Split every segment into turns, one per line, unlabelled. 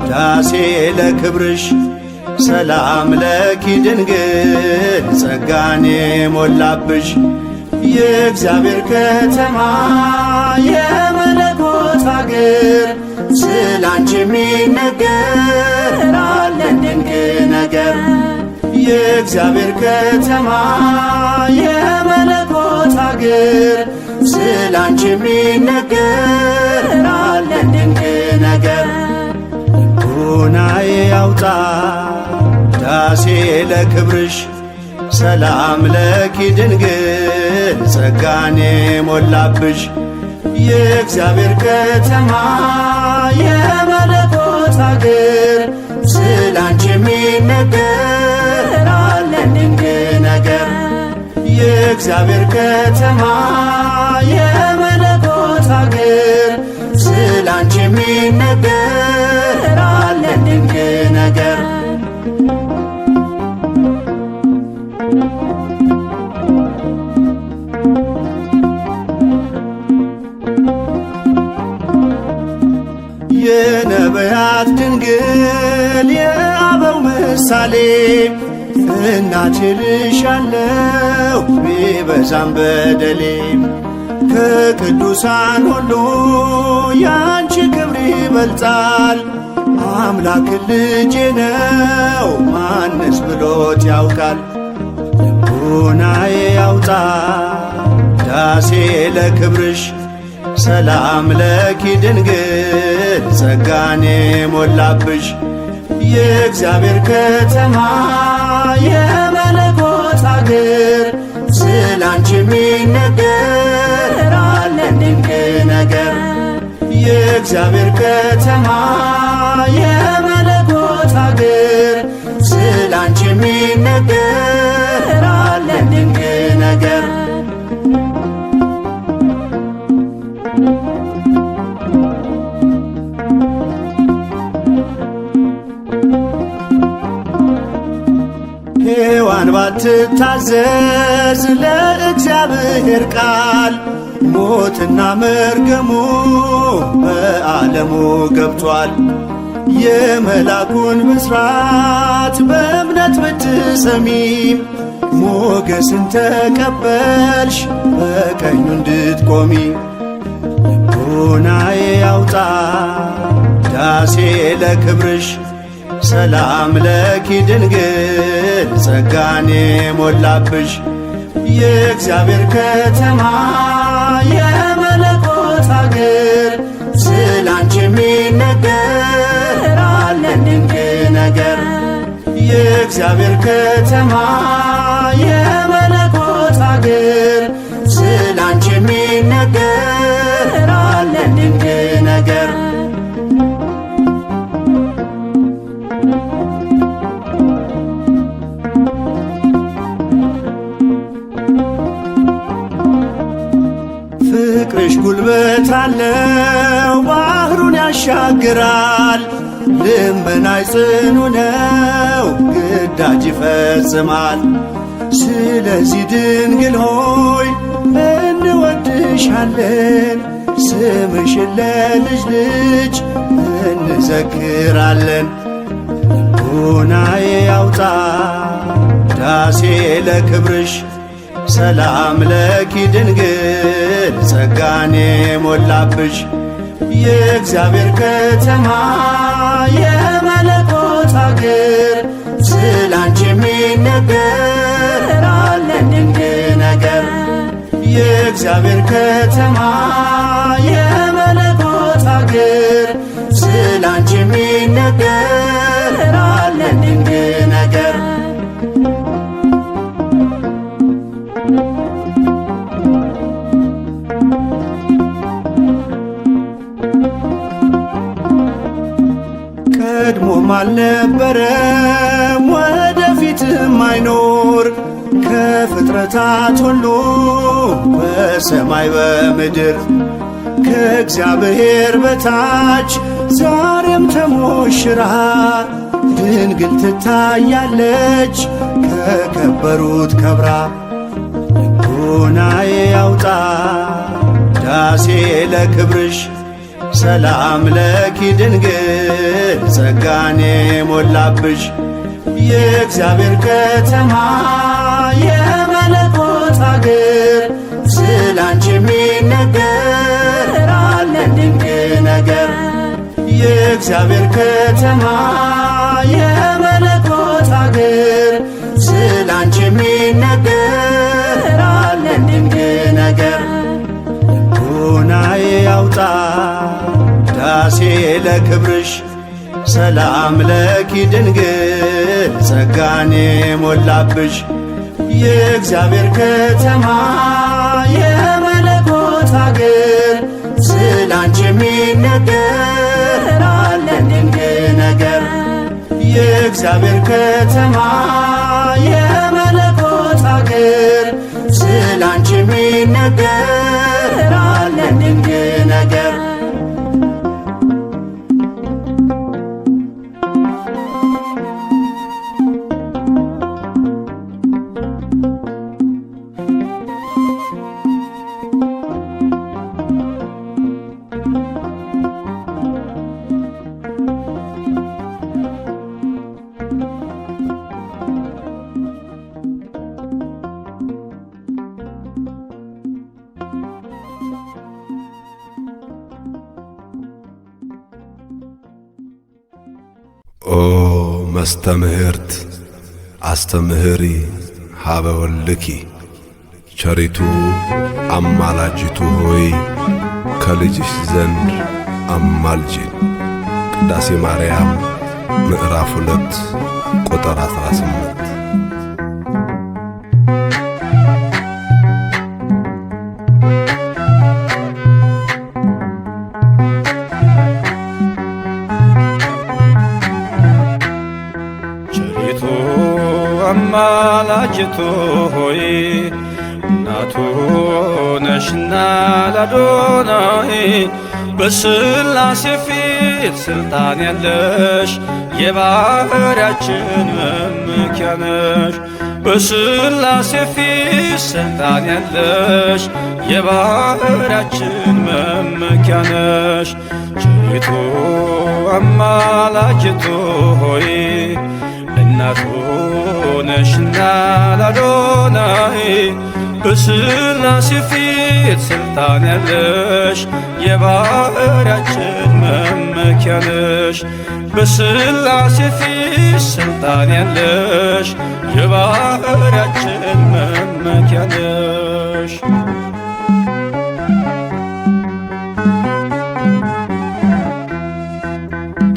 ዳሴ ለክብርሽ ሰላም ለኪ ድንግል ጸጋን የሞላብሽ የእግዚአብሔር ከተማ የመለኮት አገር ስላንቺ የሚነገር አለን ድንቅ ነገር። የእግዚአብሔር ከተማ የመለኮት አገር ስላንቺ የሚነገር አለን ድንቅ ነገር። ልቦናዬ ያውጣ ዳሴ ለክብርሽ ሰላም ለኪ ድንግል ጸጋን የሞላብሽ የእግዚአብሔር ከተማ የመለኮት አገር ስላንቺ የሚነገር አለን ድንቅ ነገር። የእግዚአብሔር ከተማ የመለኮት አገር ስላንቺ የሚነገር አለን ድንቅ ነገር። የነቢያት ድንግል የአበው ምሳሌ እናቴ ልሻለሁ ቢበዛም በደሌ ከቅዱሳን ሁሉ ያንቺ ክብር ይበልጣል። አምላክ ልጄ ነው ማንስ ብሎት ያውቃል። ልቦናዬ ያውጣ ዳሴ ለክብርሽ ሰላም ለኪ ድንግል ጸጋን የሞላብሽ የእግዚአብሔር ከተማ የመለኮት አገር ስላንቺ የሚነገር አለን ድንቅ ነገር። የእግዚአብሔር ከተማ የመለኮት አገር ስላንቺ የሚነገር አለን ድንቅ ነገር። ሔዋን ባትታዘዝ ለእግዚአብሔር ቃል ሞትና መርገሙ በዓለሙ ገብቷል። የመላኩን ብስራት በእምነት ብትሰሚም ሞገስን ተቀበልሽ በቀኙ እንድትቆሚ። ልቦናዬ ያውጣ ዳሴ ለክብርሽ ሰላም ለኪ ድንግል ጸጋን የሞላብሽ የእግዚአብሔር ከተማ የመለኮት አገር ስላንቺ የሚነገር አለን ድንቅ ነገር። የእግዚአብሔር ከተማ የመለኮት አገር ስላንቺ የሚነገር አለን ድንቅ ነገር። ፍቅርሽ ጉልበት አለው ባህሩን ያሻግራል። ልመናሽ ጽኑ ነው ግዳጅ ይፈጽማል። ስለዚህ ድንግል ሆይ እንወድሻለን ስምሽን ለልጅ ልጅ እንዘክራለን። ልቦናዬ ያውጣ ዳሴ ለክብርሽ ሰላም ለኪ ድንግል ጸጋን የሞላብሽ የእግዚአብሔር ከተማ የመለኮት አገር ስላንቺ የሚነገር አለን ድንቅ ነገር። የእግዚአብሔር ከተማ የመለኮት አገር ስላንቺ የሚነገር አለን ድንቅ ነገር። አልነበረም ወደፊትም አይኖር ከፍጥረታት ሁሉ በሰማይ በምድር ከእግዚአብሔር በታች ዛሬም ተሞሽራ ድንግል ትታያለች ከከበሩት ከብራ። ልቦናዬ ያውጣ ዳሴ ለክብርሽ ሰላም ለኪ ድንግል ጸጋኔ ሞላብሽ። የእግዚአብሔር ከተማ የመለኮት አገር ስላንቺ የሚነገር አለን ድንቅ ነገር። የእግዚአብሔር ከተማ የመለኮት አገር ስላንቺ የሚነገር አለን ድንቅ ነገር። ልቦናዬ ያውጣ ዳሴ ለክብርሽ ሰላም ለኪ ድንግል ጸጋኔ ሞላብሽ። የእግዚአብሔር ከተማ የመለኮት አገር ስላንቺ የሚነገር አለን ድንቅ ነገር። የእግዚአብሔር ከተማ የመለኮት አገር ስላንቺ የሚነገር አለን ድንቅ ነገር።
ኦ መስተምህርት አስተምህሪ ሀበ ወልድኪ ቸሪቱ አማላጅቱ ሆይ ከልጅሽ ዘንድ አማልጂን። ቅዳሴ ማርያም ምዕራፍ 2 ቁጥር 18።
አማላጅቱ ሆይ እናቱ ነሽና ለአዶናይ በሥላሴ ፊት ሥልጣን ያለሽ የባሕርያችን መመኪያ ነሽ። በሥላሴ ፊት ሥልጣን ያለሽ የባሕርያችን መመኪያ ነሽ። ቸሪቱ አማላጅቱ ሆይ እናቱ ነሽና ለአዶናይ በሥላሴ ፊት ሥልጣን ያለሽ የባሕርያችን መመኪያ ነሽ። በሥላሴ ፊት ሥልጣን ያለሽ የባሕርያችን መመኪያ ነሽ።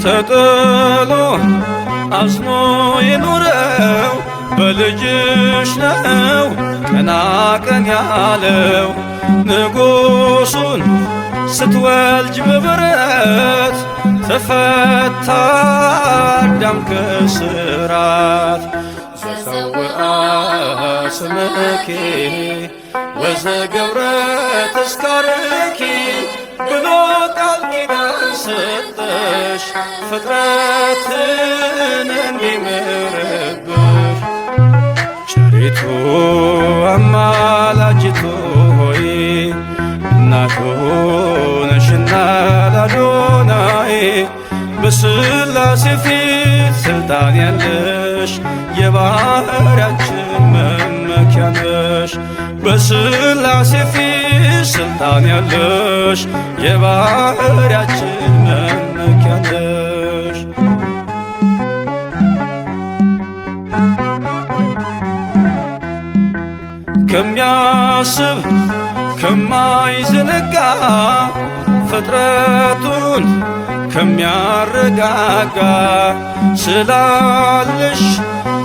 ተጥሎ አዝኖ የኖረው በልጅሽ ነው ቀና ቀን ያለው። ንጉሡን ስትወልጅ በበረት ተፈታ አዳም ከስራት። ዘፀውአ ስምኪ ወዘገብረ ተስካርኪ ብሎ ቃል ኪዳን ሰጠሽ ፍጥረትን እንዲምርብሽ። ቸሪቱ አማላጅቱ ሆይ እናቱ ነሽና ለአዶናይ በሥላሴ ፊት ሥልጣን ያለሽ የባሕርያችን መመኪያ ነሽ። በሥላሴ ፊት ሥልጣን ያለሽ የባሕርያችን መመኪያ ነሽ። ከሚያስብ ከማይዘነጋ ፍጥረቱን ከሚያረጋጋ ስላለሽ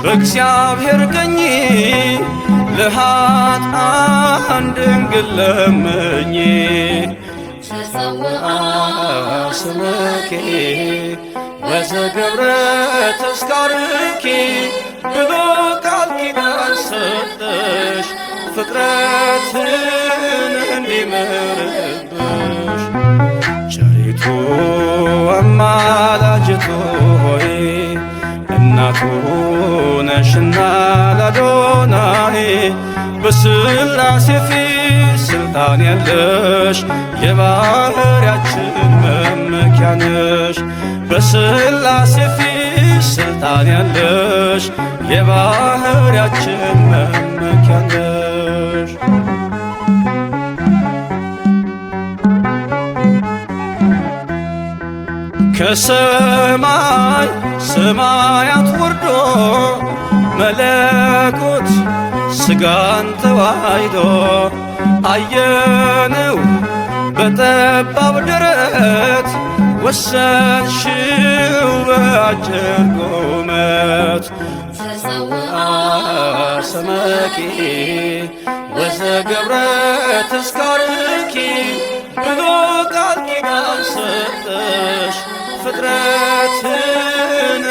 በእግዚአብሔር ቀኝ ለኃጥአን ድንግል ለምኚ። ዘፀውአ ስምኪ ወዘገብረ ተስካርኪ ብሎ ቃል ኪዳን ሰጠሽ ፍጥረትን እንዲምርብሽ። ቸሪቱ አማላጅቱ ሆይ እናቱ ነሽና ለአዶናይ በሥላሴ ፊት ስልጣን ያለሽ የባሕርያችን መመኪያ ነሽ። በሥላሴ ፊት ስልጣን ያለሽ የባሕርያችን መመኪያ ነሽ። ከሰማይ ሰማያት ወርዶ መለኮት ሥጋን ተዋሕዶ አየነው በጠባብ ደረት ወሰንሽው በአጭር ቁመት። ተጸውዐ ሰመኪ ወዘገብረ ተስካርኪ ብሎ ቃል ኪዳን ሰጠሽ ፍጥረትን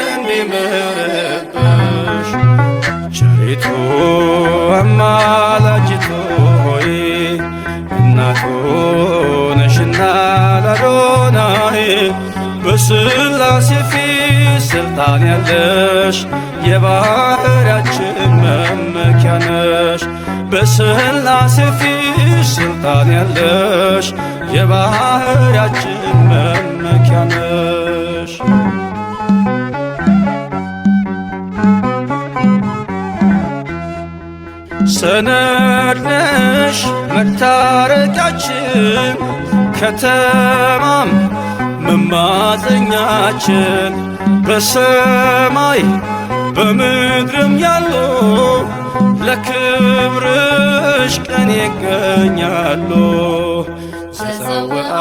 እንዲምርብሽ። ቸሪቱ አማላጅቱ ሆይ እናቱ ነሽና ለአዶናይ በሥላሴ ፊት ስልጣን ያለሽ የባሕርያችን መመኪያ ነሽ። በሥላሴ ፊት ስልጣን ያለሽ የባሕርያችን መመኪያ ነሽ። ሰነድ ነሽ መታረቂያችን ከተማም መማፀኛችን በሰማይ በምድርም ያሉ ለክብርሽ ቀን ይገኛሉ። ተጸውዐ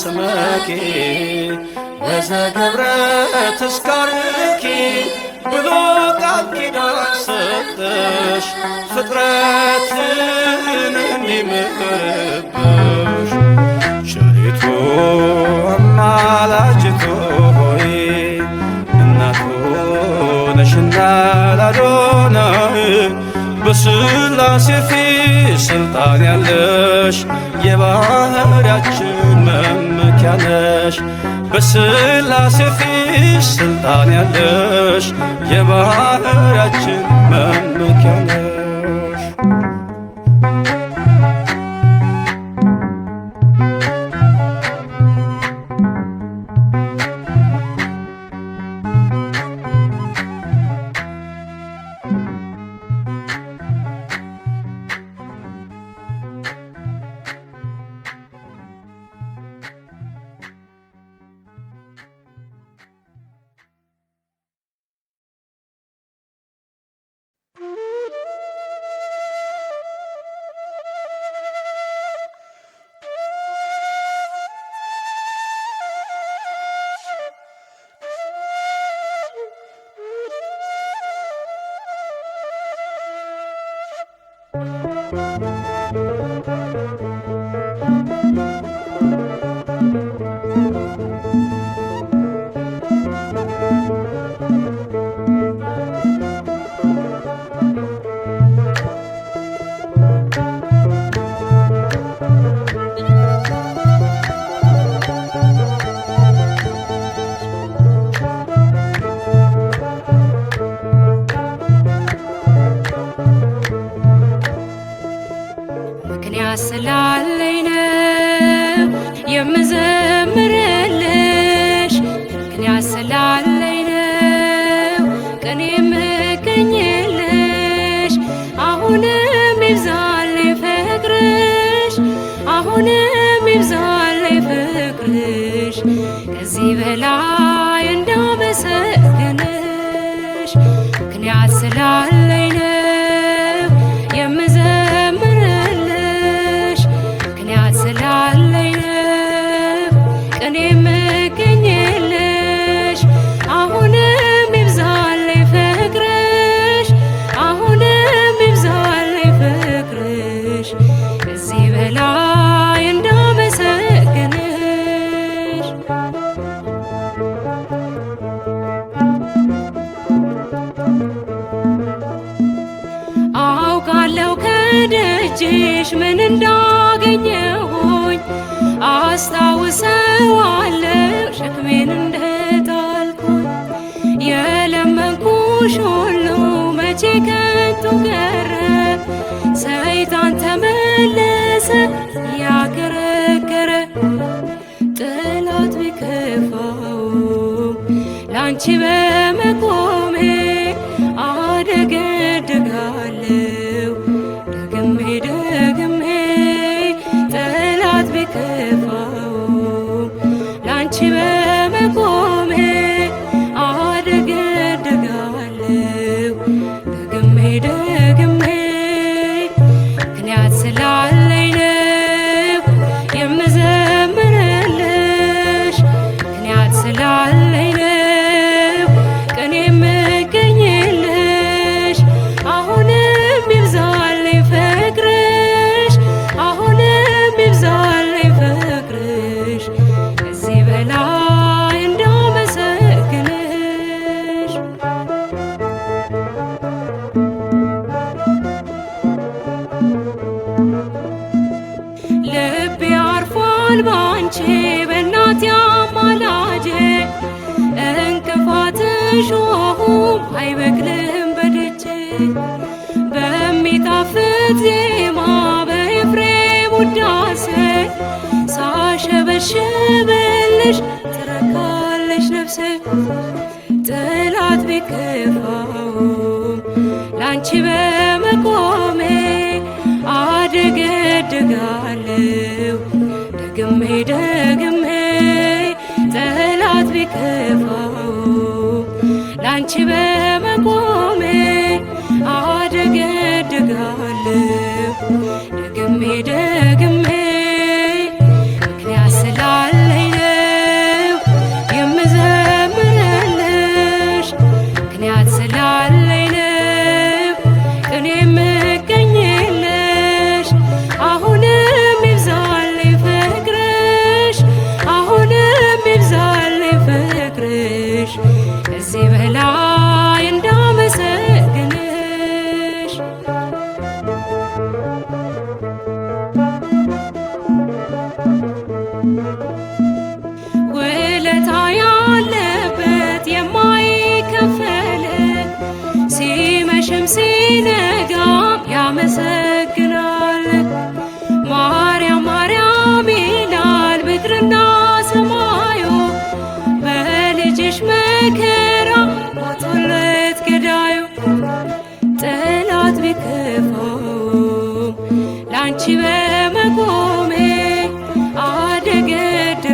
ስመኪ ወዘገብረ ተስካርኪ ብሎ ቃል ኪዳን ሰጠሽ ፍጥረትን እንዲምርብሽ። ቸሪቱ አማላጅቱ ሆይ እናቱ ነሽና ለአዶናይ በሥላሴ ፊት ስልጣን ያለሽ የባሕርያችን መመኪያ ነሽ። በሥላሴ ፊት ስልጣን ያለሽ የባሕርያችን መመኪያ ነሽ።
ምክንያት ስላለኝ ነው የምዘምርልሽ፣ ምክንያት ስላለኝ ነው ቀን የምገኝልሽ። አሁንም ይብዛልኝ ፍቅርሽ፣ አሁንም ይብዛልኝ ፍቅርሽ፣ ከዚህ በላይ እንዳመሰግንሽ። ምክንያት ስላለኝ ነው የምዘምርልሽ፣ ምክንያት ስላለኝ ነው አስታውሰዋለሁ ሸክሜን እንደጣልኩት የለመንኩሽ ሁሉ መቼ ከንቱ ቀረ ሰይጣን ተመለሰ ያከረከረ ጠላት ቢከፋውም ላንቺ በመቆሜ አደገድጋለሁ ደግሜ ደግሜ ጠላት ቢከፋውም ላንቺ በመቆሜ አደገድጋለሁ ደግሜ ደግሜ ምክንያት ስላለኝ ነው የምዘምርልሽ ምክንያት ስላለኝ ነው ቀኔ የምገኝልሽ አሁንም ይብዛልኝ ፍቅርሽ አሁንም ይብዛልኝ ፍቅርሽ ከዚህ በላይ እንዳመሰግንሽ ልቤ አርፏል ባንቺ በእናቴ አማላጄ እንቅፋትሽ አይበቅልም በደጄ በሚጣፍጥ ዜማ በኤፍሬም ውዳሴ ሳሸበሽብልሽ ትረካለሽ ነፍሴ ጠላት ቢከፋውም ላንቺ በመቆሜ አደገድጋለሁ ደግሜ ደግሜ ጠላት ቢከፋውም ላንቺ በመቆሜ አደገድጋለሁ ደግሜ ደግሜ ምክንያት ስላለኝ ነው የምዘምርልሽ ምክንያት ስላለኝ ነው ቀኔ የምገኝልሽ አሁንም ይብዛልኝ ፍቅርሽ አሁንም ይብዛልኝ ፍቅርሽ ከዚህ በላይ እንዳመሰግንሽ ውለታ ያለበት የማይከፈል ሲመሽም ሲነጋም ያመሰግናል ማርያም ማርያም ይላል ምድርና ሰማዩ በልጅሽ መከራ ሞቶለት ገዳዩ ጠላት ቢከፋውም ላንቺ በመቆሜ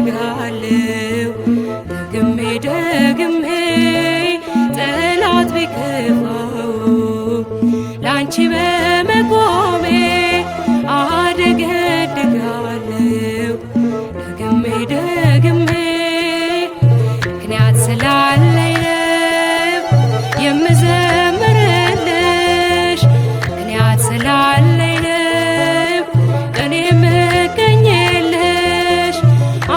አደገድጋለሁ ደግሜ ደግሜ ጠላት ቢከፋውም ላንቺ በመቆሜ አደገድጋለሁ ደግሜ ደግሜ ምክንያት ስላለኝ ነው የምዘምርልሽ ምክንያት ስላለኝ ነው ቀኔ የምገኝልሽ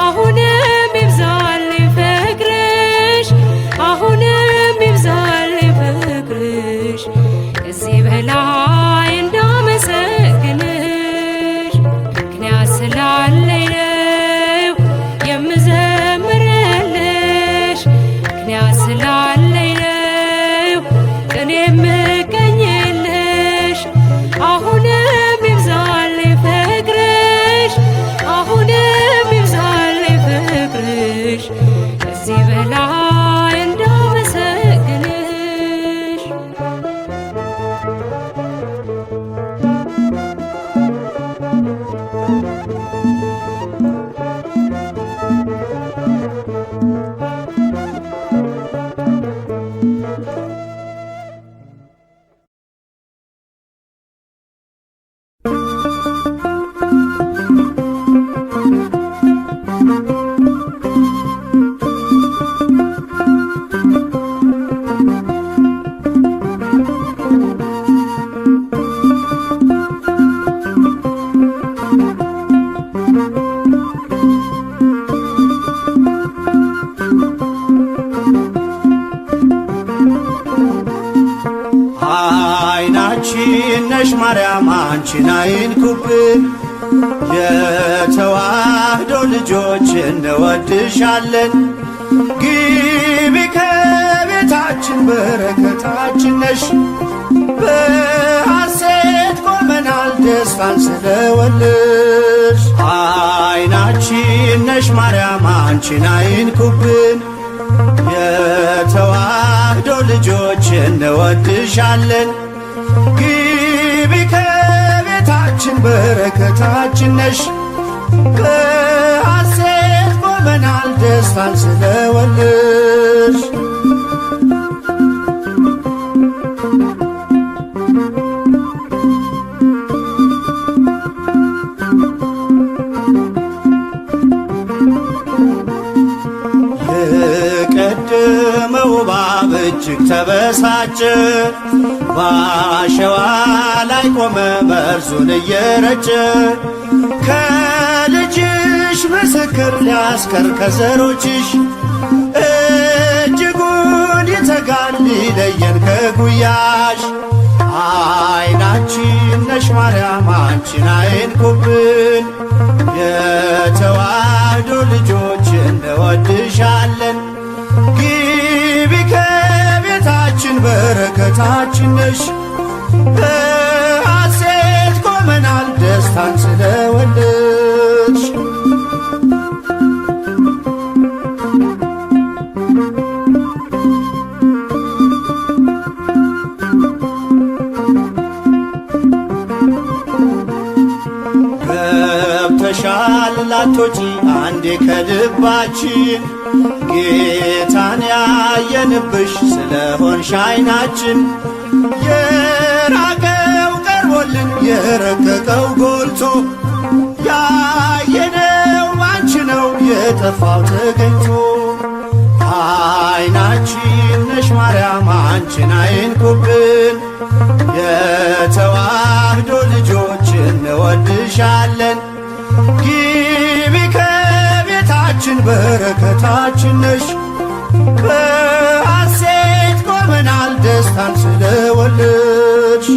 አሁንም ይብዛልኝ ፍቅርሽ አሁንም ይብዛልኝ ፍቅርሽ ከዚህ በላይ እንዳመሰግንሽ ምክንያት ስላለኝ ነው የምዘምርልሽ ምክንያት ስላለኝ ነው ቀኔ የምገኝልሽ አሁንም ይብዛልኝ ፍቅርሽ አሁንም ይብዛልኝ ፍቅርሽ ከዚህ በላይ እንዳመሰግንሽ
አይናችን ነሽ ማርያም አንቺን አይንኩብን የተዋህዶ ልጆች እንወድሻለን። ግቢ ከቤታችን በረከታችን ነሽ። በሐሴት ቆመናል ደስታን ስለወለድሽ። አይናችን ነሽ ማርያም አንቺን አይንኩብን። የተዋህዶ ልጆች እንወድሻለን። ግቢ ከቤታችን በረከታችን ነሽ። በሐሴት ቆመናል ደስታን ስለወለድሽ። የቀደመው እባብ እጅግ ተበሳጨ፣ በአሸዋ ላይ ቆመ መርዙን እየረጨ። ከልጅሽ ምስክር ሊያስቀር ከዘሮችሽ፣ እጅጉን ይተጋል ሊለየን ከጉያሽ። አይናችን ነሽ ማርያም አንቺን አይንኩብን። የተዋህዶ ልጆች እንወድሻለን። ግቢ ከቤታችን በረከታችን ነሽ። በሐሴት ቆመናል ደስታን ስለወለድሽ። ገብተሻል ላቶጪ አንዴ ከልባችን፣ ጌታን ያየንብሽ ስለሆንሽ አይናችን። የራቀው ቀርቦልን የረቀቀው ጎልቶ፣ ያየነው ባንቺ ነው የጠፋው ተገኝቶ። አይናችን ነሽ ማርያም አንቺን አይንኩብን። የተዋህዶ ልጆች እንወድሻለን። ግቢ ከቤታችን በረከታችን ነሽ። በሐሴት ቆመናል ደስታን ስለወለድሽ።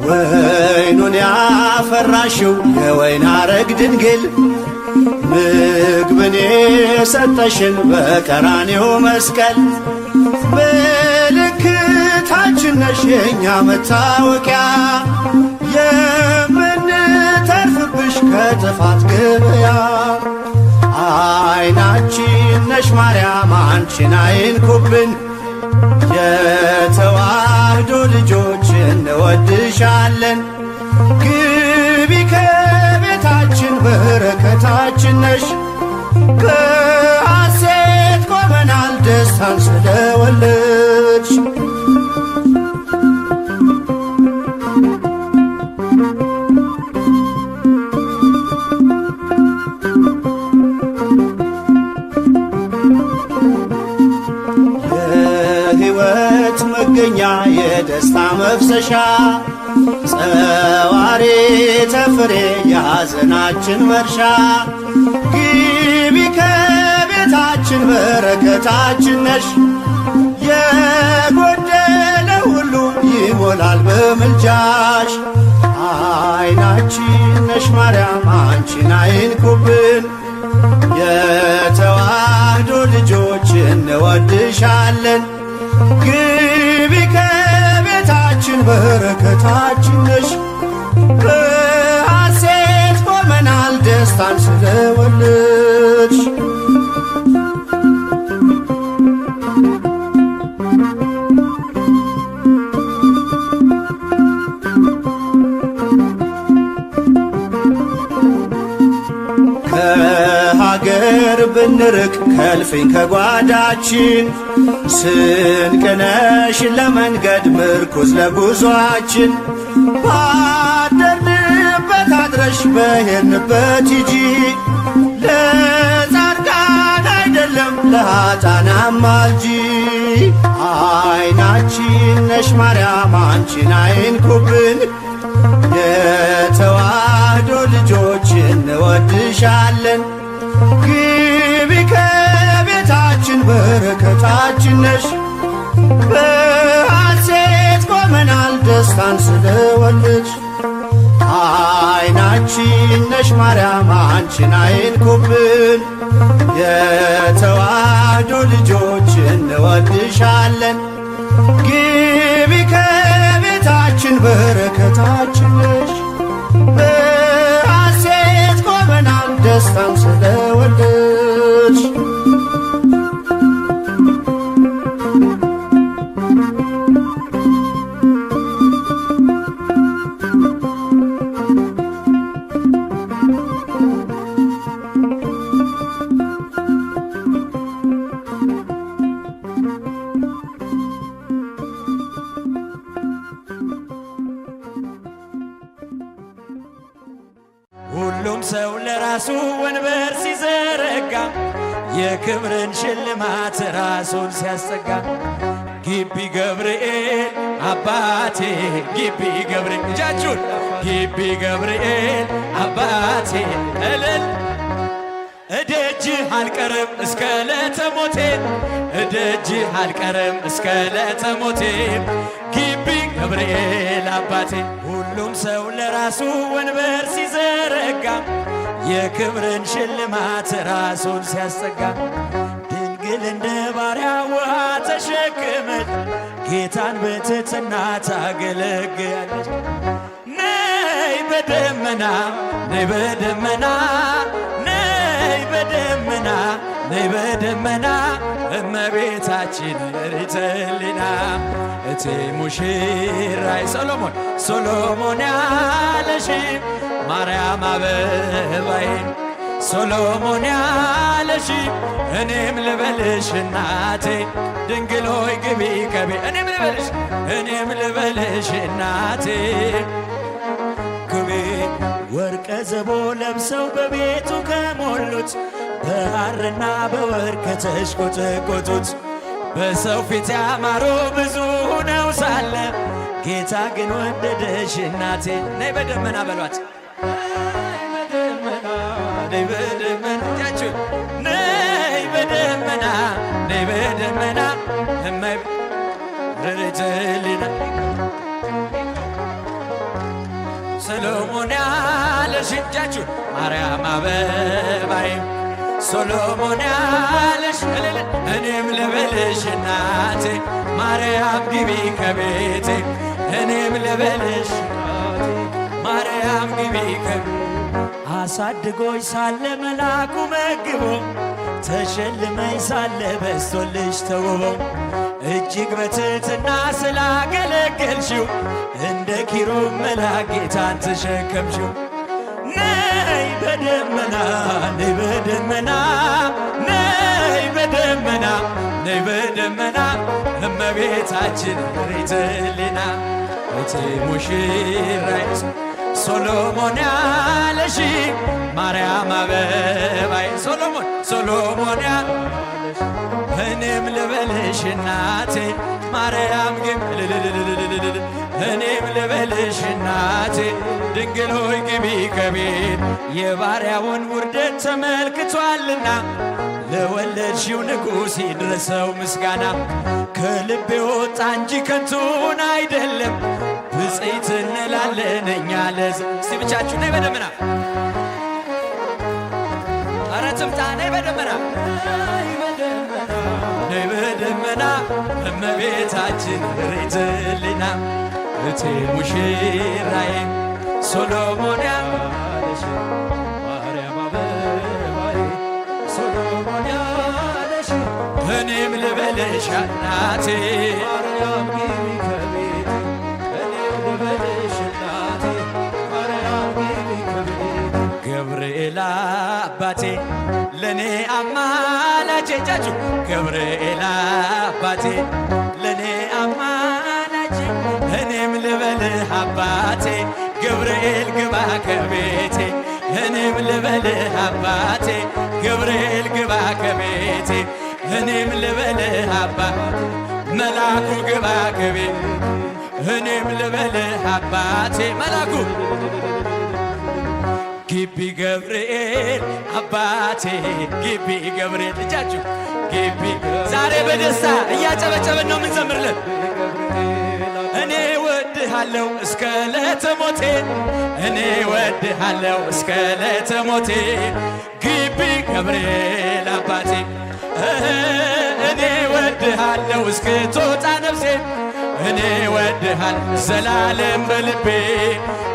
ወይኑን ያፈራሽው የወይን አረግ ድንግል፣ ምግብን የሰጠሽን በቀራኔው መስቀል። ምልክታችን ነሽ የእኛ መታወቂያ፣ የምንተርፍብሽ ከጥፋት ገበያ። አይናችን ነሽ ማርያም አንቺን አይንኩብን። የተዋህዶ ልጆች እንወድሻለን። ግቢ ከቤታችን በረከታችን ነሽ። በሐሴት ቆመናል ደስታን ስለወለድሽ። የሕይወት መገኛ የደስታ መፍሰሻ፣ ጸዋሬ ተፍሬ የሐዘናችን መርሻ። ግቢ ከቤታችን በረከታችን ነሽ። የጎደለ ሁሉ ይሞላል በምልጃሽ። አይናችን ነሽ ማርያም አንቺን አይንኩብን። የተዋህዶ ልጆች እንወድሻለን። ግቢ ከቤታችን በረከታችን ነሽ። በሐሴት ቆመናል ደስታን ስለወለድሽ። ከሀገር ብንርቅ ከልፍኝ ከጓዳችን፣ ስንቅነሽ ለመንገድ ምርኩዝ ለጉዟችን። ባደርንበት አድረሽ በሄድንበት ሂጂ፣ ለጻድቃን አይደለም ለኃጥአን አማልጂ። አይናችን ነሽ ማርያም አንቺን አይንኩብን። የተዋህዶ ልጆች እንወድሻለን። ግቢ ከቤታችን በረከታችን ነሽ። በሐሴት ቆመናል ደስታን ስለወለድሽ። አይናችን ነሽ ማርያም አንቺን አይንኩብን። የተዋሕዶ ልጆች እንወድሻለን። ግቢ ከቤታችን በረከታችን ነሽ። በሐሴት ቆመናል ደስታን ስለወለድሽ።
ሁሉም ሰው ለራሱ ወንበር ሲዘረጋ የክብርን ሽልማት ራሱን ሲያስጠጋ ግቢ ገብርኤል አባቴ ግቢ ገብርኤል እጃችሁን ግቢ ገብርኤል አባቴ እልል እደጅህ አልቀርም እስከ ለተሞቴ እደጅህ አልቀርም እስከ ለተሞቴ ግቢ ገብርኤል አባቴ። ሁሉም ሰው ለራሱ ወንበር ሲዘረጋ የክብርን ሽልማት ራሱን ሲያስጠጋ ድንግል እንደ ባሪያ ውሃ ተሸክመች ጌታን በትሕትና ታገለግያለች። ነይ በደመና ነይ በደመና ነይ በደመና ነይ በደመና እመቤታችን ርትዕ ሕሊና እቴ ሙሽራይ ሶሎሞን ያለሽ ማርያም አበባዬ ሶሎሞን ያለሽ እኔም ልበልሽ እናቴ ድንግል ሆይ ግቢ ከቤ እኔም ልበልሽ እናቴ ግቢ። ወርቀ ዘቦ ለብሰው በቤቱ ከሞሉት በሐርና በወርቅ ከተሽቆጠቆጡት በሰው ፊት ያማሩ ብዙ ሆነው ሳለ ጌታ ግን ወደደሽ እናቴ። ነይ በደመና በሏት ነይ በደመና እጃችሁን ነይ በደመና ነይ በደመና እማይ ርትዕ ሕሊና ሰሎሞን ያለሽ እጃችሁን ማርያም አበባዬ ሶሎሞን ያለሽ እኔም ልበልሽ እናቴ ማርያም ግቢ ከቤቴ እኔም ልበልሽ ማርያም ግቢ ከቤቴ። አሳድጎሽ ሳለ መላኩ መግቦ ተሸልመኝ ሳለ በስቶልሽ ተውቦ እጅግ በትሕትና ስላገለገልሽው እንደ ኪሩብ መልአክ ጌታን ተሸከምሽው። ነይ በደመና ነይ በደመና ነይ በደመና ነይ በደመና እመቤታችን ርትዕ ሕሊና እቴ ሙሽራይ ሶሎሞን ያለሽ ማርያም አበባዬ ሶሎሞን ያለሽ እኔም ልበልሽ እናቴ ማርያም ግቢ እኔም ልበልሽ እናቴ ድንግል ሆይ ግቢ ከቤት የባሪያውን ውርደት ተመልክቷልና ለወለድሽው ንጉሥ ይድረሰው ምስጋና ከልቤ ወጣ እንጂ ከንቱን አይደለም ብፅዕት እንላለን እኛ እስቲ ብቻችሁ ነይ በደመና ኧረ ትምጣ ነይ በደመና ነይ በደመና እመቤታችን ርትዕ ሕሊና እቴ ሙሽራዬ ሶሎሞን ያለሽ ማርያም አበባዬ ሶሎሞን ያለሽ እኔም ልበልሽ እናቴ ማርያም ግቢ ከቤቴ እኔም ልበልሽ እናቴ ማርያም ግቢ ከቤቴ። ገብርኤል አባቴ ለኔ አማላጄ እጃችሁ ገብርኤል አባቴ ለኔ አማላጄ እኔም ልበልህ አባቴ ገብርኤል ግባ ከቤቴ እኔም ልበልህ አባቴ ገብርኤል ግባ ከቤቴ እኔም ልበልህ አባቴ መላኩ ግባ ከቤቴ እኔም ልበልህ አባቴ መላኩ ግቢ ገብርኤል አባቴ ግቢ ገብርኤል እጃችሁ ግቢ ዛሬ በደስታ እያጨበጨበን ነው የምንዘምርልን። እኔ ወድሃለው እስከ ዕለተ ሞቴ እኔ ወድሃለው እስከ ዕለተ ሞቴ ግቢ ገብርኤል አባቴ እኔ ወድሃለው እስክትወጣ ነፍሴ እኔ ወድሃል ዘላለም በልቤ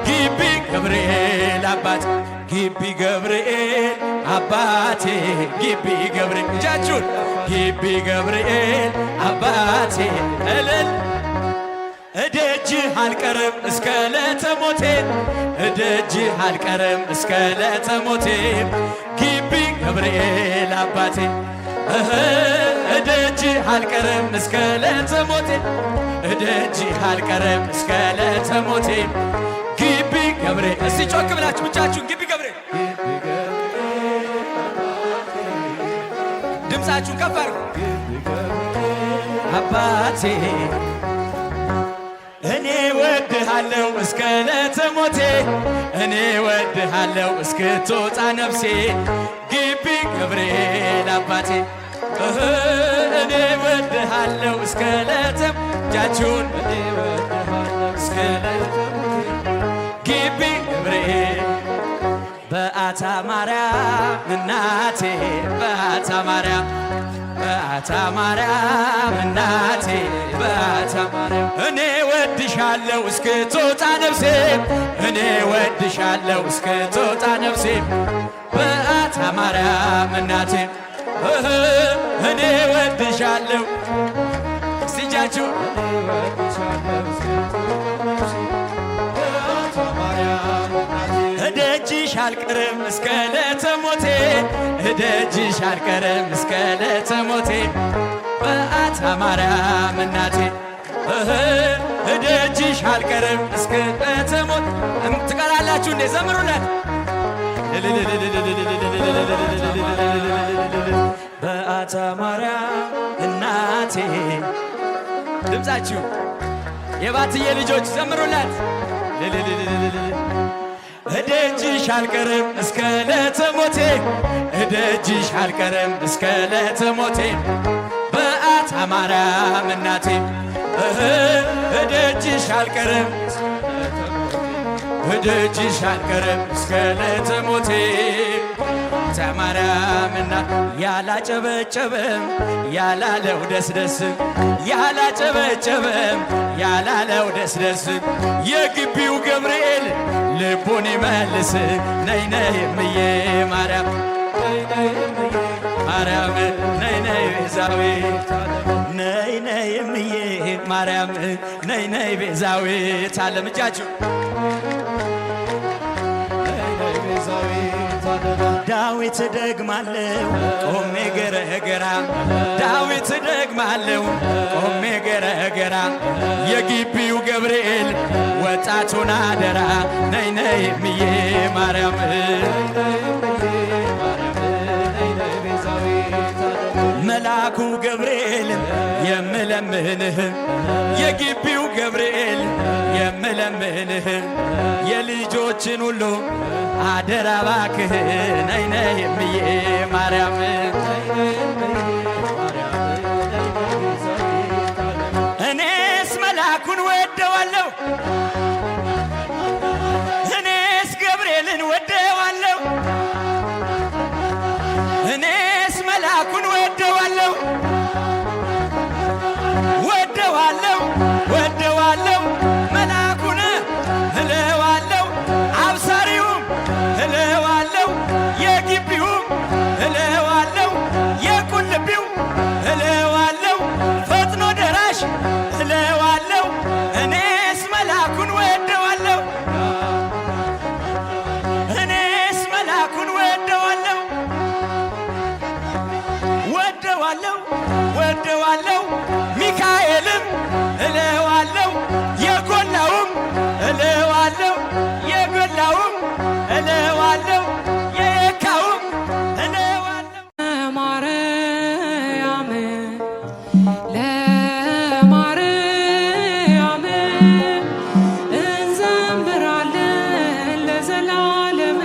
ግቢ ገብርኤል አባቴ ግቢ ገብርኤል አባቴ ግቢ ገብርኤል እጃችሁን ግቢ ገብርኤል አባቴ እልል እደጅህ አልቀርም እስከ ዕለተ ሞቴ እደጅህ አልቀርም እስከ ዕለተ ሞቴ ግቢ ገብርኤል አባቴ እደጅህ አልቀርም እስከ ዕለተ ሞቴ እደጅህ አልቀርም እስከ ዕለተ ሞቴ ግቢ ገብርኤል እስቲ ጮክ ብላችሁ ብቻችሁን ግቢ ገብርኤል ድምፃችሁን ከፍ አድርጉ አባቴ እኔ ወድሃለው እስከ ዕለተ ሞቴ እኔ ወድሃለው እስክትወጣ ነፍሴ ግቢ ገብርኤል አባቴ እኔ ወድሃለው እስከ ዕለተ እጃችሁን እኔ ወድሃለው እስከ ዕለተ ግቢ ገብርኤል በአታ ማርያም እናቴ በአታ ማርያም በአታ ማርያም እናቴ በአታ ማርያም እኔ ወድሻለው እስክትወጣ ነፍሴ እኔ ወድሻለው እስክትወጣ ነፍሴ በአታ ማርያም እናቴ እኔ ወድሻለው እስቲ እጃችሁ እደጅሽ አልቀርም እስከ ዕለተ ሞቴ እደጅሽ አልቀርም እስከ ዕለተ ሞቴ በአታ ማርያም እናቴ እደጅሽ አልቀርም እስከ ዕለተ ሞቴ ትቀራላችሁ እንዴ ዘምሩላት በአታ ማርያም እናቴ ድምፃችሁ የባትዬ ልጆች ዘምሩላት እደጅሽ አልቀርም እስከ ዕለተ ሞቴ እደጅሽ አልቀርም እስከ ዕለተ ሞቴ በአታ ማርያም እናቴ እደጅሽ አልቀርም እደጅሽ አልቀርም እስከ ዕለተ ሞቴ በአታ ማርያም እናቴ ያላጨበጨበም ያላለው ደስደስ ያላጨበጨበም ያላለው ደስደስ የግቢው ገብርኤል ልቡን ይመልስ ነይ ነይ እምዬ ማርያም ነይ ነይ እምዬ ማርያም ነይ ነይ ቤዛዊት ነይ ነይ እምዬ ማርያም ነይ ነይ ቤዛዊት ዓለም እጃችሁ ዳዊት ደግማለው ቆሜ ገረገራ ዳዊት ደግማለው ቆሜ ገረገራ የግቢው ገብርኤል ወጣቱን አደራ ነይ ነይ እምዬ ማርያም መልአኩ ገብርኤል የምለምንህ የግቢው ገብርኤል የምለምንህ የልጆችን ሁሉ አደራ ባክህ ነይ ነይ እምዬ ማርያም እኔስ መልአኩን ወደዋለሁ እኔስ ገብርኤልን ወደዋለሁ እኔስ መልአኩን ወደዋለሁ ወደዋለሁ ወደዋለሁ መልአኩን እለዋለሁ አብሳሪውም እለዋለሁ የግቢውም እለዋለሁ የቁልቢው እለዋለሁ ፈጥኖ ደራሽ እለዋለሁ እኔስ መልአኩን ወደዋለሁ እኔስ መልአኩን ወደዋለሁ ወደዋለሁ ወደዋለሁ ሚካኤልም እለዋለሁ የጎላውም እለዋለሁ የጎላውም እለዋለሁ የየካውም እለዋለሁ
ማርያም ለማርያም እንዘምራለን ለዘላለም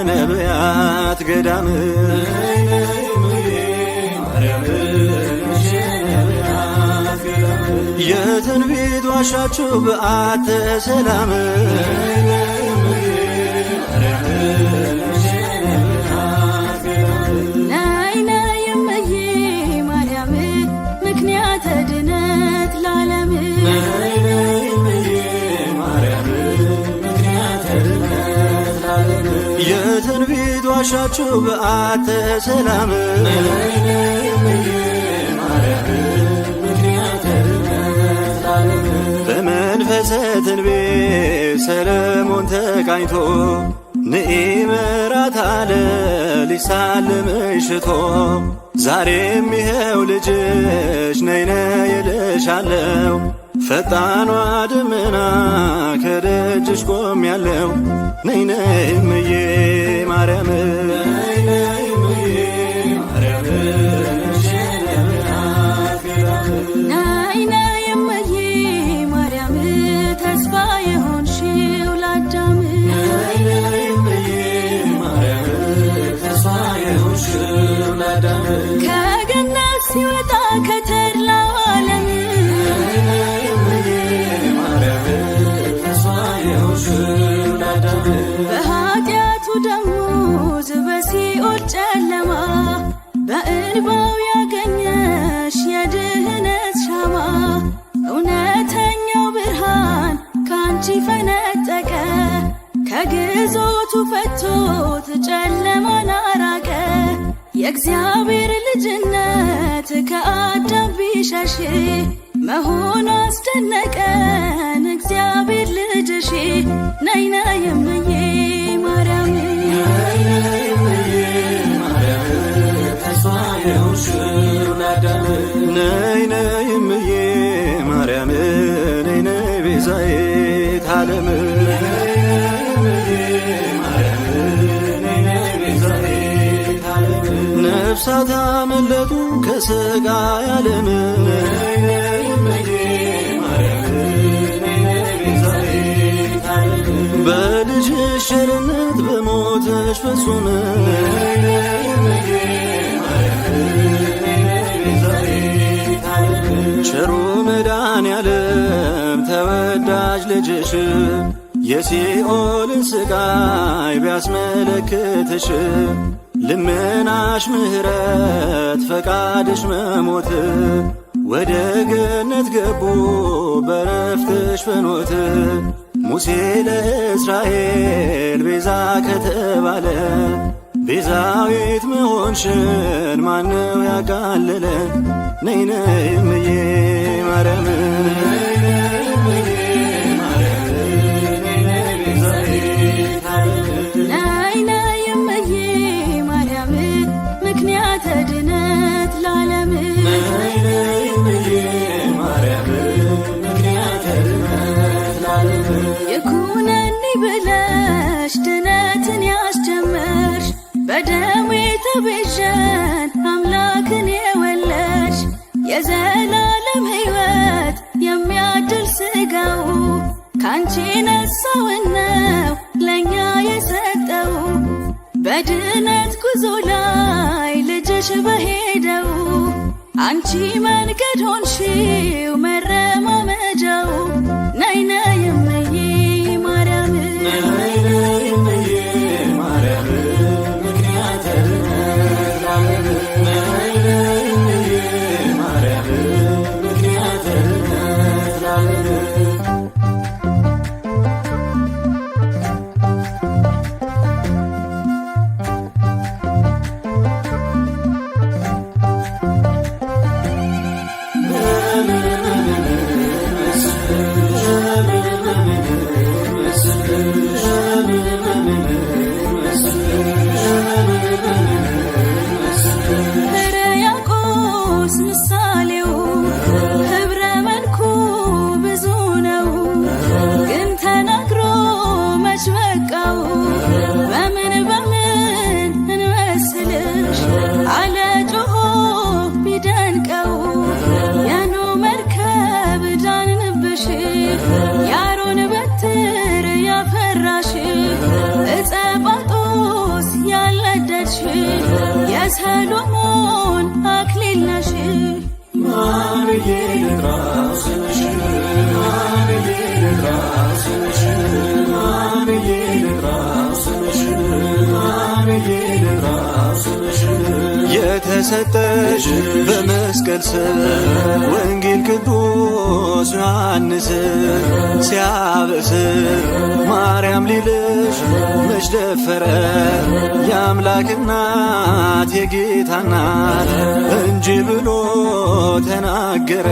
ነቢያት ገዳም የትንቢት ዋሻችሁ በዓተ ሰላም
ነይ ነይ እምዬ ማርያም ምክንያተ ድነት ለዓለም
የትንቢት ዋሻችሁ በዓተ ሰላም በመንፈሰ ትንቢት ሰለሞን ተቃኝቶ ንኢ ምራት አለ ሊሳልምሽ ሽቶ ዛሬም ይኸው ልጅሽ ነይ ነይ እልሻለሁ ፈጣኗ ደመና ከደጅሽ ቆሜያለሁ ነይ ነይ እምዬ ማርያም
ነይ ነይ እምዬ ማርያም ተስፋ የሆንሽው ለአዳም ከገነት ሲወጣ ከተድላው ዓለም በኃጢአቱ ደሞዝ በሲኦል ጨለማ በእንባው ያገኘሽ የድህነት ሻማ እውነተኛው ብርሃን ካንቺ ፈነጠቀ ከግዞቱ ፈቶት ጨለማን አራቀ የእግዚአብሔር ልጅነት ከአዳም ቢሸሽ መሆኑ አስደነቀን እግዚአብሔር ልጅሽ ነይ ነይ እምዬ ማርያም
ነይ ነይ እምዬ ማርያም ነይ ነይ ቤዛዊተ ዓለም ነፍሳት አመለጡ ከሥጋይ ዓለም በልጅሽ ቸርነት በሞተሽ ፍጹም ቸሩ መድኃኔዓለም ተወዳጅ ልጅሽ የሲኦልን ስቃይ ቢያስመለክትሽ ልመናሽ ምሕረት ፈቃድሽ መሞት ወደ ገነት ገቡ በረፍትሽ ፍኖት ሙሴ ለእስራኤል ቤዛ ከተባለ ቤዛዊት መሆንሽን ማነው ያቃለለ? ነይ ነይ እምዬ ማርያም
ነይ ነይ እምዬ ማርያም ምክንያተ ድነት ለዓለም ይኩነኒ ብለሽ ድነትን ያስጀመርሽ በደሙ የተቤዠን አምላክን የወለድሽ የዘላለም ሕይወት የሚያድል ሥጋው ካንቺ ነሳውነው ለእኛ የሰጠው በድነት ጉዞ ላይ ልጅሽ በሄደው አንቺ መንገድ ሆንሽው መረማመጃው ነይ ነይ እምዬ ማርያም ምክንያተ ድነት ለዓለም ነይ ነይ እምዬ ማርያም ምክንያተ ድነት ለዓለም ሕርያቆስ ምሳሌው ኅብረ መልኩ ብዙ ነው ግን ተናግሮ መች በቃው በምን እንመስልሽ አለ ጮሆ ቢደንቀው የኖኅ መርከብ ዳንንብሽ የአሮን በትር ያፈራሽ ዕፀ ጳጦስ ያልነደድሽ የሰሎሞን አክሊል ነሽ ማን ብዬ ልጥራው ስምሽን ማን ብዬ ልጥራው ስምሽን ማን ብዬ ልጥራው ስምሽን ማን ብዬ ልጥራው ስምሽን
የተሰጠሽ በመስቀል ስር ወንጌል ቅዱስ ዮሐንስ ሲያበስር ማርያም ሊልሽ መች ደፈረ? የአምላክ እናት የጌታ እናት እንጂ ብሎ ተናገረ።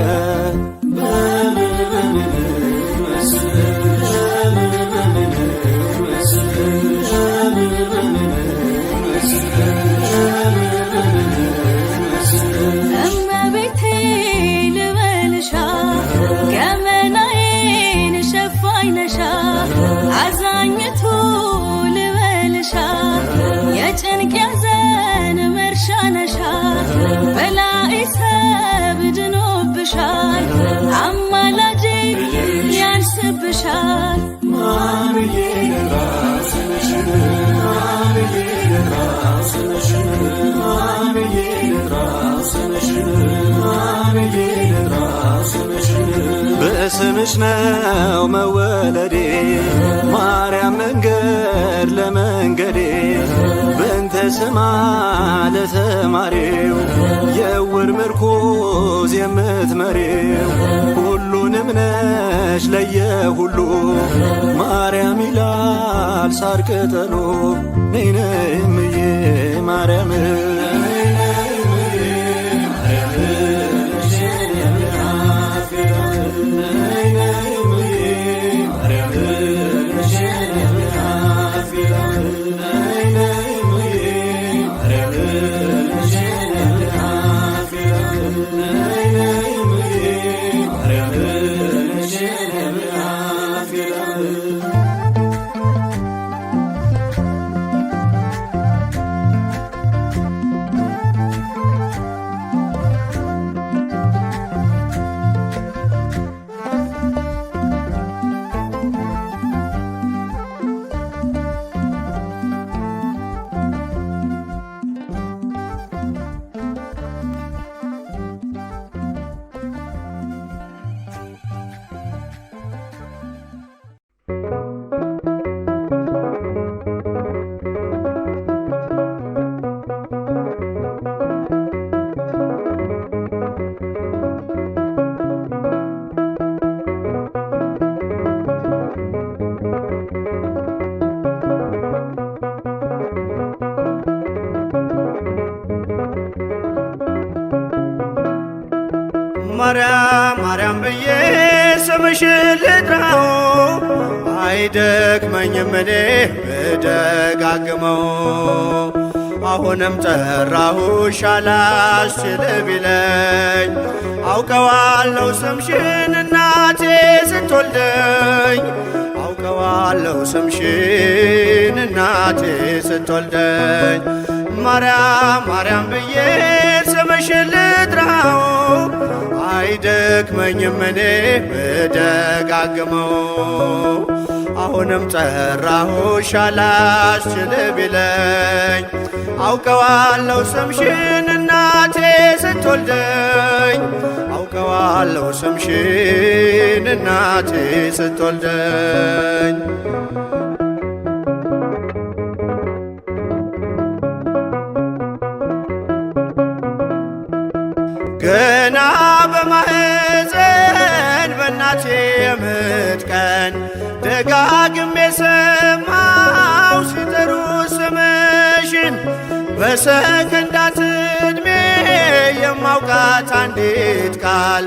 እመቤቴ ልበልሻ ገመናዬን ሸፋኝ ነሻ አዛኝቱ ልበልሻ የጭንቅ ያዘን መርሻ ነሻ በላይ ሰብ ድኖብሻል አማላጄ ያንስብሻል ማን ብዬ ልጥራው ስምሽን ማን ብዬ ልጥራው ስምሽን ማን ብዬ ልጥራው ስምሽን ማን ብዬ ልጥራው ስምሽን
በስምሽ ነው መወለዴ ማርያም መንገድ ለመንገዴ በእንተ ስማ ለተማሪው የዕውር ምርኩዝ የምትመሪው ሁሉንም ነሽ ለየሁሉ ማርያም ይላል ሳር ቅጠሉ ነይ ነይ እምዬ ማርያም ማርያም ማርያም ብዬ ስምሽን ልጥራው አይደክመኝም እኔ ብደጋግመው። አሁንም ጠራሁሽ አላስችል ቢለኝ አውቀዋለሁ ስምሽን እናቴ ስትወልደኝ አውቀዋለሁ ስምሽን እናቴ ስትወልደኝ። ማርያም ማርያም ብዬ ስምሽን ልጥራው አይደክመኝም እኔ ብደጋግመው። አሁንም ጠራሁሽ አላስችል ቢለኝ አውቀዋለሁ ስምሽን እናቴ ስትወልደኝ አውቀዋለሁ ስምሽን እናቴ ስትወልደኝ። ገና በማህፀን በእናቴ የምጥ ቀን ደጋግሜ ሰማው ሲጠሩ ስምሽን በሰከንዳት ዕድሜ የማውቃት አንዲት ቃል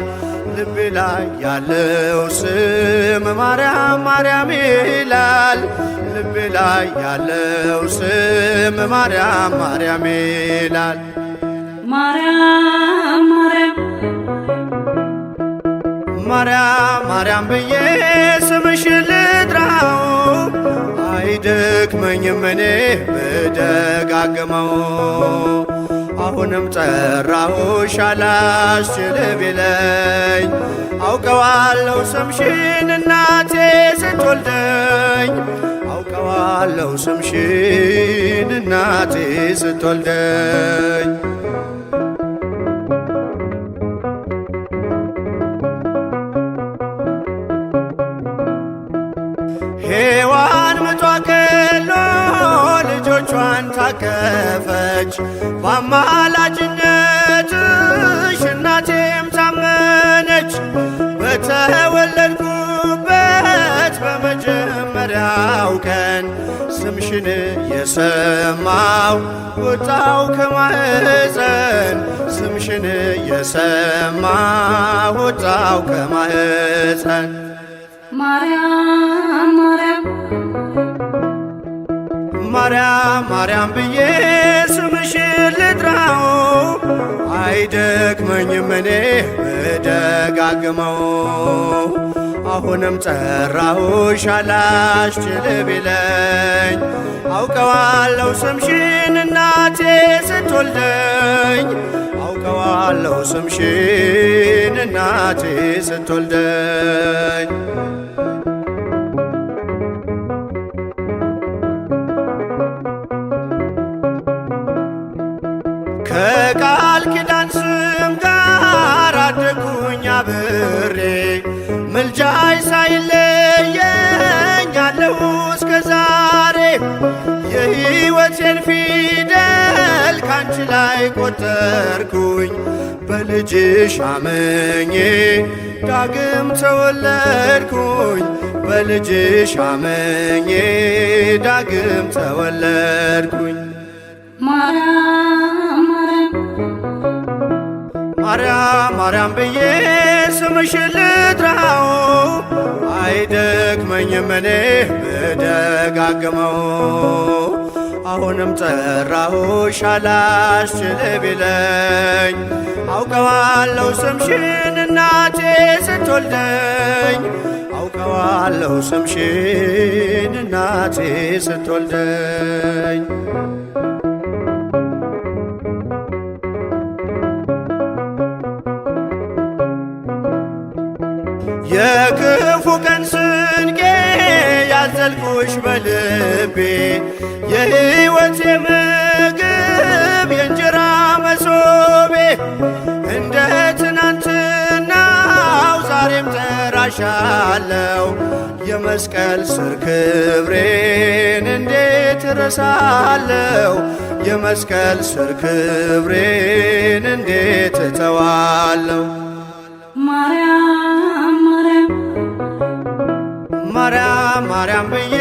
ልቤ ላይ ያለው ስም ማርያም ማርያም ይላል። ልቤ ላይ ያለው ስም ማርያም ማርያም ይላል።
ማርያም ማርያም
ማርያም ማርያም ብዬ ስምሽን ልጥራው አይደክመኝም እኔ ብደጋግመው። አሁንም ጠራሁሽ አላስችል ቢለኝ አውቀዋለሁ ስምሽን እናቴ ስትወልደኝ አውቀዋለሁ ስምሽን እናቴ ስትወልደኝ። ሔዋን ምጧ ቀሎ ልጆቿን ታቀፈች በአማላጅነትሽ እናቴም ታመነች። በተወለድኩበት በመጀመሪያው ቀን ስምሽን የሰማው ወጣው ከማህፀን ስምሽን የሰማው ወጣው ከማህፀን።
ማርያም ማርያም
ማርያም ማርያም ብዬ ስምሽን ልጥራው አይደክመኝም እኔ ብደጋግመው። አሁንም ጠራሁሽ አላስችል ቢለኝ አውቀዋለሁ ስምሽን እናቴ ስትወልደኝ አውቀዋለሁ ስምሽን እናቴ ስትወልደኝ። ከቃል ኪዳን ስም ጋር አደግኩኝ አብሬ ምልጃይ ሳይለየኝ አለሁ እስከ ዛሬ። የሕይወቴን ፊደል ካንቺ ላይ ቆጠርኩኝ በልጅሽ አመኜ ዳግም ተወለድኩኝ በልጅሽ አመኜ ዳግም ተወለድኩኝ።
ማርያም
ማርያም ማርያም ብዬ ስምሽን ልጥራው አይደክመኝም እኔ ብደጋግመው። አሁንም ጠራሁሽ አላስችል ቢለኝ አውቀዋለሁ ስምሽን እናቴ ስትወልደኝ አውቀዋለሁ ስምሽን እናቴ ስትወልደኝ። የክፉ ቀን ስንቄ ያዘልኩሽ በልቤ የሕይወቴ ምግብ የእንጀራ መሶቤ እንደ ትናንትናው ዛሬም ጠራሻለው የመስቀል ስር ክብሬን እንዴት እረሳለው የመስቀል ስር ክብሬን እንዴት እተዋለው።
ማርያም
ማርያም ማርያም ብዬ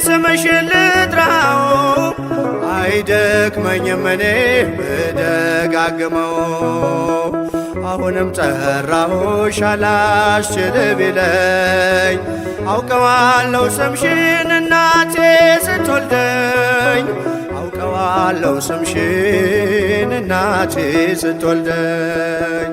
ስምሽን ልጥራው አይደክመኝም እኔ ብደጋግመው። አሁንም ጠራሁሽ አላስችል ቢለኝ አውቀዋለሁ ስምሽን እናቴ ስትወልደኝ አውቀዋለሁ ስምሽን እናቴ ስትወልደኝ